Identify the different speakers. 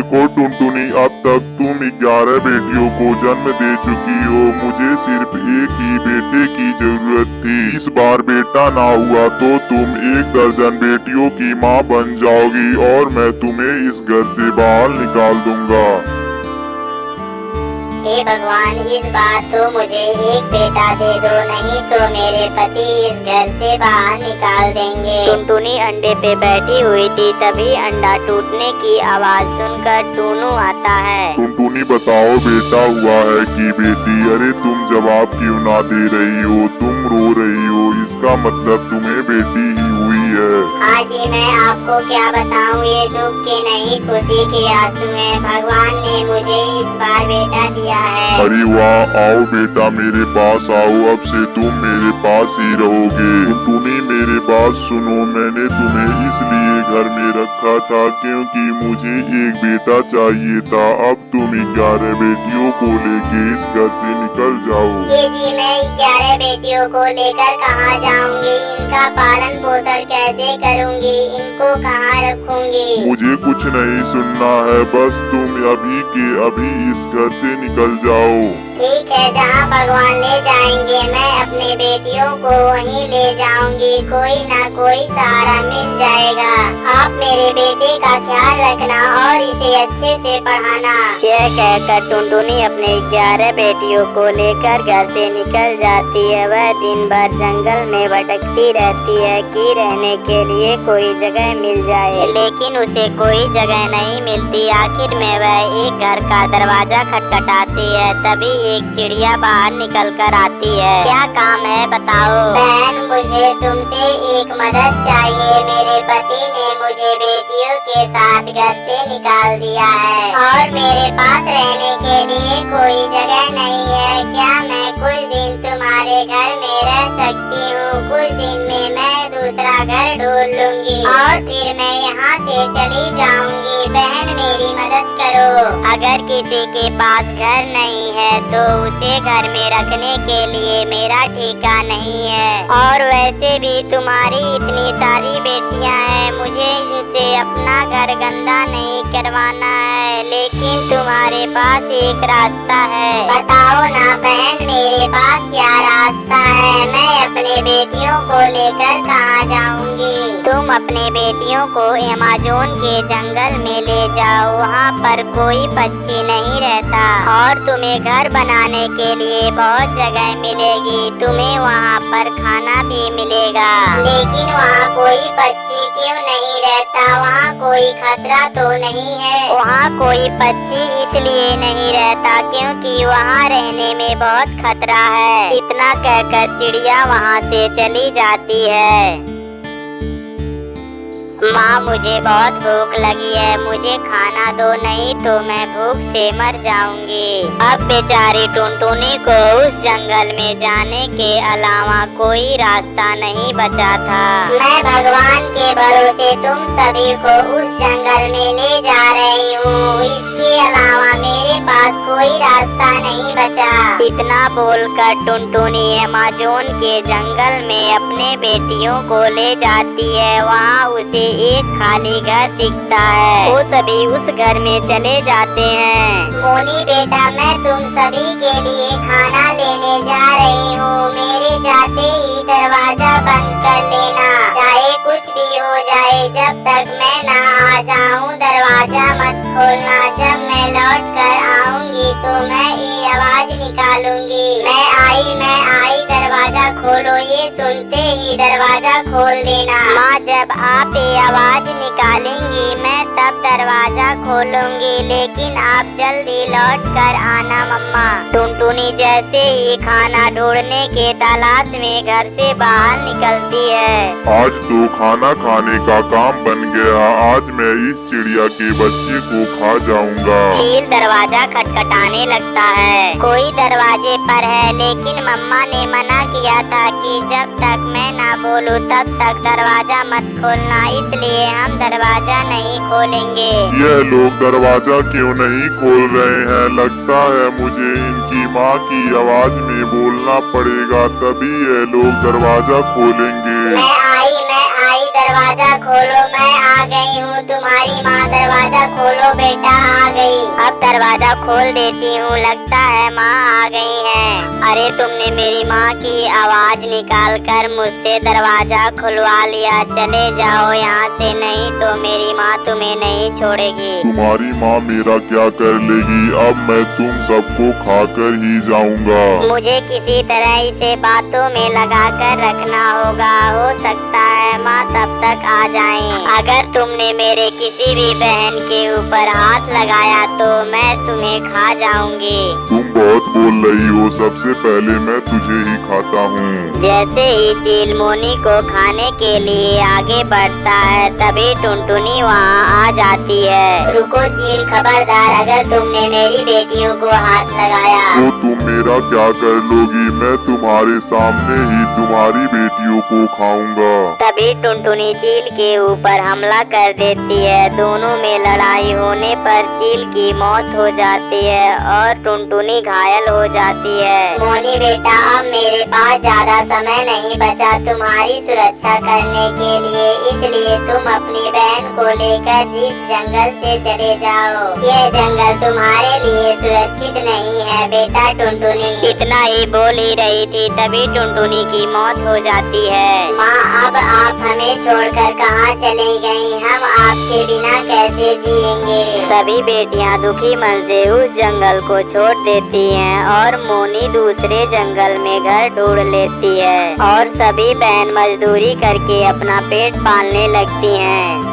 Speaker 1: देखो टुनटुनी, अब तक तुम 11 बेटियों को जन्म दे चुकी हो। मुझे सिर्फ एक ही बेटे की जरूरत थी। इस बार बेटा ना हुआ तो तुम 1 दर्जन बेटियों की माँ बन जाओगी और मैं तुम्हें इस घर से बाहर निकाल दूंगा।
Speaker 2: हे भगवान, इस बार तो मुझे एक बेटा दे दो, नहीं तो मेरे पति इस घर से बाहर निकाल देंगे। टुनटुनी अंडे पे बैठी हुई थी, तभी अंडा टूटने की आवाज सुनकर टूनू आता है।
Speaker 1: टुनटुनी बताओ, बेटा हुआ है कि बेटी? अरे तुम जवाब क्यों ना दे रही हो? तुम रो रही हो, इसका मतलब तुम्हें बेटी ही हुई है।
Speaker 2: हाँ जी, मैं आपको क्या बताऊँ, ये दुख के नहीं खुशी के आंसू हैं। भगवान ने मुझे इस बार बेटा दिया है।
Speaker 1: अरे वाह, आओ बेटा मेरे पास आओ, अब से तुम मेरे पास ही रहोगे। टुनटुनी मेरे बात सुनो, मैंने तुम्हें इसलिए घर में रखा था क्योंकि मुझे एक बेटा चाहिए था। अब तुम 11 बेटियों को लेके इस घर से निकल जाओ।
Speaker 2: ये जी, मैं 11 बेटियों को लेकर कहाँ जाऊंगी? इनका पालन पोषण कैसे करूंगी? इनको कहाँ रखूंगी?
Speaker 1: मुझे कुछ नहीं सुनना है, बस तुम अभी के अभी इस घर से निकल जाओ।
Speaker 2: ठीक है, जहाँ भगवान ले जाएंगे मैं अपने बेटियों को वहीं ले जाऊंगी। कोई ना कोई सहारा मिल जाएगा। आप मेरे बेटे का ख्याल रखना और इसे अच्छे से पढ़ाना। यह कहकर टुनटुनी अपने 11 बेटियों को लेकर घर से निकल जाती है। वह दिन भर जंगल में भटकती रहती है कि रहने के लिए कोई जगह मिल जाए, लेकिन उसे कोई जगह नहीं मिलती। आखिर में वह एक घर का दरवाजा खटखटाती है, तभी एक चिड़िया बाहर निकल कर आती है। क्या काम है बताओ? बहन, मुझे तुमसे एक मदद चाहिए। मेरे पति ने मुझे बेटियों के साथ घर से निकाल दिया है और मेरे पास रहने के लिए कोई जगह नहीं है। क्या मैं कुछ दिन तुम्हारे घर में रह सकती हूँ? कुछ दिन में मैं दूसरा घर ढूंढ लूंगी और फिर मैं यहाँ से चली जाऊंगी। बहन, मेरी मदद करो। अगर किसी के पास घर नहीं है तो उसे घर में रखने के लिए मेरा ठेका नहीं है। और वैसे भी तुम्हारी इतनी सारी बेटियां हैं, मुझे इनसे अपना घर गंदा नहीं करवाना है। लेकिन तुम्हारे पास एक रास्ता है, बताओ ना बहन, मेरे पास क्या रास्ता है? मैं अपने बेटियों को लेकर कहाँ जाऊंगी? तुम अपने बेटियों को अमेज़न के जंगल में ले जाओ। वहाँ पर कोई पक्षी नहीं रहता और तुम्हें घर बनाने के लिए बहुत जगह मिलेगी। तुम्हें वहाँ पर खाना भी मिलेगा। लेकिन वहाँ कोई पक्षी क्यों नहीं रहता? वहाँ कोई खतरा तो नहीं है? वहाँ कोई पक्षी इसलिए नहीं रहता क्योंकि वहाँ रहने में बहुत खतरा है। इतना कहकर चिड़िया वहाँ से चली जाती है। माँ, मुझे बहुत भूख लगी है, मुझे खाना दो, नहीं तो मैं भूख से मर जाऊंगी। अब बेचारी टुनटुनी को उस जंगल में जाने के अलावा कोई रास्ता नहीं बचा था। मैं भगवान के भरोसे तुम सभी को उस जंगल में ले जा रही हूँ, इसके अलावा मेरे पास कोई रास्ता नहीं बचा। इतना बोलकर टुनटुनी अमेज़न के जंगल में अपने बेटियों को ले जाती है। वहाँ उसे एक खाली घर दिखता है। वो सभी उस घर में चले जाते हैं। मोनी बेटा, मैं तुम सभी के लिए खाना लेने जा रही हूँ। मेरे जाते ही दरवाजा बंद कर लेना, चाहे कुछ भी हो जाए। जब तक मैं ना आ जाऊँ दरवाजा मत खोलना। जब मैं लौट कर आऊँगी तो मैं ये आवाज निकालूंगी, मैं आई, दरवाजा खोलो। ये सुनते ही दरवाजा खोल देना। माँ, जब आप ये आवाज निकालेंगी मैं तब दरवाजा खोलूंगी, लेकिन आप जल्दी लौट कर आना मम्मा। टुनटुनी जैसे ही खाना ढूंढने के तलाश में घर से बाहर निकलती है।
Speaker 1: आज तो खाना खाने का काम बन गया। आज मैं इस चिड़िया के बच्चे को खा जाऊंगा।
Speaker 2: चील दरवाजा खटखटाने लगता है। कोई दरवाजे पर है, लेकिन मम्मा ने मना किया था कि जब तक मैं ना बोलूं तब तक दरवाजा मत खोलना, इसलिए हम दरवाजा नहीं खोलेंगे।
Speaker 1: यह लोग दरवाजा क्यों नहीं खोल रहे हैं? लगता है मुझे इनकी माँ की आवाज में बोलना पड़ेगा, तभी यह लोग दरवाजा खोलेंगे।
Speaker 2: मैं आई, दरवाजा खोलो। मैं आ गई हूँ, तुम्हारी माँ। दरवाजा खोलो बेटा, दरवाजा खोल देती हूँ, लगता है माँ आ गई हैं। अरे तुमने मेरी माँ की आवाज निकाल कर मुझसे दरवाजा खुलवा लिया। चले जाओ यहाँ से, नहीं तो मेरी माँ तुम्हें नहीं छोड़ेगी।
Speaker 1: तुम्हारी माँ मेरा क्या कर लेगी? अब मैं तुम सबको खाकर ही जाऊंगा।
Speaker 2: मुझे किसी तरह इसे बातों में लगा कर रखना होगा। हो सकता है माँ तब तक आ जाएं। अगर तुमने मेरे किसी भी बहन के ऊपर हाथ लगाया तो मैं तुम्हें खा जाऊंगी।
Speaker 1: तुम बहुत बोल रही हो, सबसे पहले मैं तुझे ही खाता हूँ।
Speaker 2: जैसे ही चील मोनी को खाने के लिए आगे बढ़ता है, तभी टुनटुनी वहाँ आ जाती है। रुको चील, खबरदार, अगर तुमने मेरी बेटियों को हाथ लगाया
Speaker 1: तो तुम मेरा क्या कर लोगी? मैं तुम्हारे सामने ही तुम्हारी बेटियों को खाऊंगा।
Speaker 2: तभी टुनटुनी चील के ऊपर हमला कर देती है। दोनों में लड़ाई होने पर चील की मौत हो जाती है और टुनटुनी घायल हो जाती है। मोनी बेटा, अब मेरे पास ज्यादा समय नहीं बचा तुम्हारी सुरक्षा करने के लिए, इसलिए तुम अपनी बहन को लेकर जिस जंगल से चले जाओ। यह जंगल तुम्हारे लिए सुरक्षित नहीं है बेटा टुनटुनी। इतना ही बोल ही रही थी, तभी टुनटुनी की मौत हो जाती है। माँ, अब आप हमें छोड़कर कहाँ चली गई? हम आपके बिना कैसे जिएंगे? सभी बेटियाँ दुखी मन से उस जंगल को छोड़ देती हैं और मोनी दूसरे जंगल में घर ढूंढ लेती है और सभी बहन मजदूरी करके अपना पेट पालने लगती हैं।